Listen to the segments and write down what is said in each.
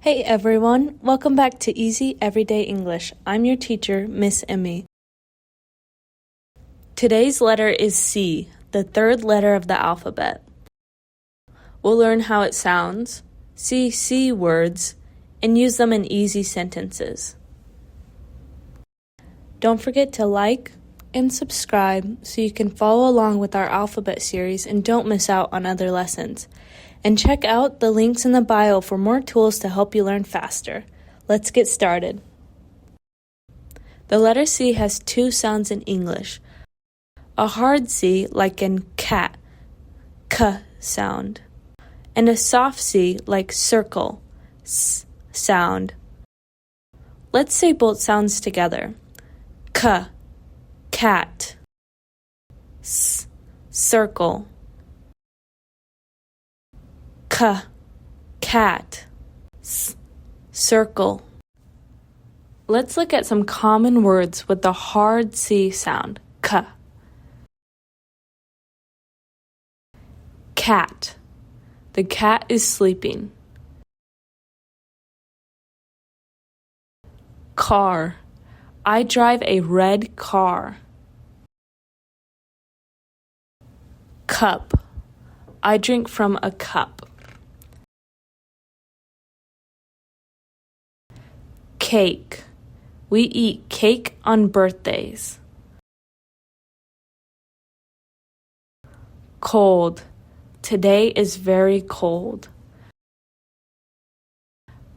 Hey everyone, welcome back to Easy Everyday English. I'm your teacher, Miss Emmy. Today's letter is C, the third letter of the alphabet. We'll learn how it sounds, see C words, and use them in easy sentences. Don't forget to like and subscribe so you can follow along with our alphabet series and don't miss out on other lessons. And check out the links in the bio for more tools to help you learn faster. Let's get started. The letter C has two sounds in English. A hard C like in cat, k sound, and a soft C like circle, s sound. Let's say both sounds together. K, cat, s, circle. K, cat, s, circle. Let's look at some common words with the hard C sound, k. Cat. The cat is sleeping. Car. I drive a red car. Cup. I drink from a cup. Cake. We eat cake on birthdays. Cold. Today is very cold.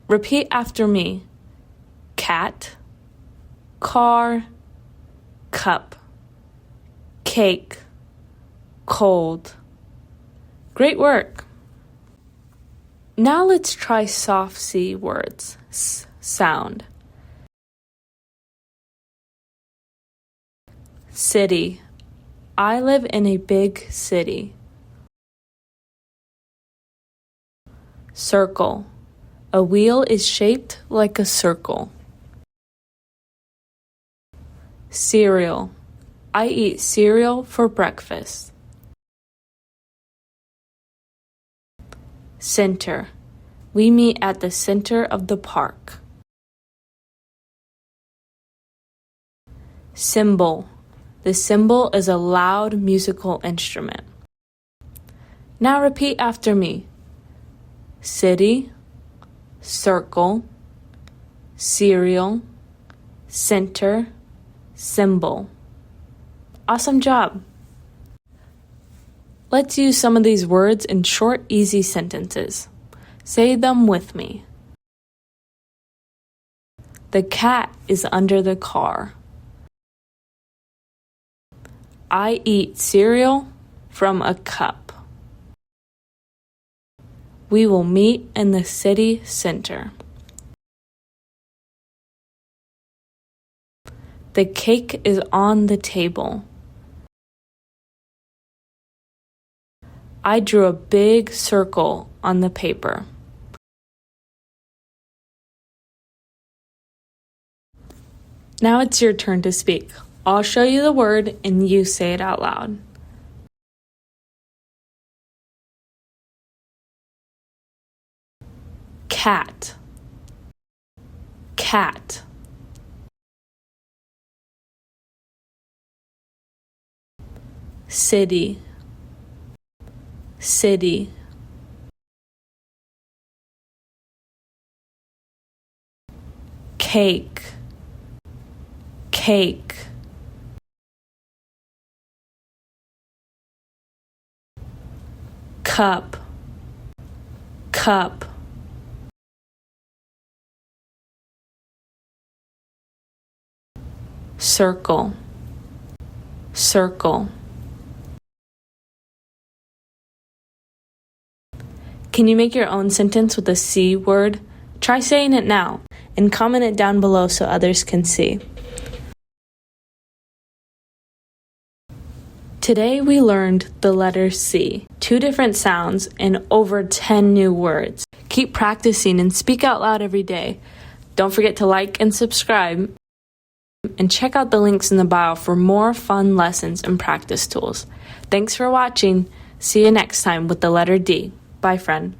Repeat after me. Cat, car, cup, cake, cold. Great work! Now let's try soft C words, s sound. City. I live in a big city. Circle. A wheel is shaped like a circle. Cereal. I eat cereal for breakfast. Center. We meet at the center of the park. Cymbal. The cymbal is a loud musical instrument. Now repeat after me. City, circle, cereal, center, cymbal. Awesome job! Let's use some of these words in short, easy sentences. Say them with me. The cat is under the car. I eat cereal from a cup. We will meet in the city center. The cake is on the table. I drew a big circle on the paper. Now it's your turn to speak. I'll show you the word and you say it out loud. Cat, cat. City, city. Cake, cake. Cup, cup. Circle, circle. Can you make your own sentence with a C word? Try saying it now and comment it down below so others can see. Today we learned the letter C, 2 different sounds, and over 10 new words. Keep practicing and speak out loud every day. Don't forget to like and subscribe. And check out the links in the bio for more fun lessons and practice tools. Thanks for watching. See you next time with the letter D. Bye, friend.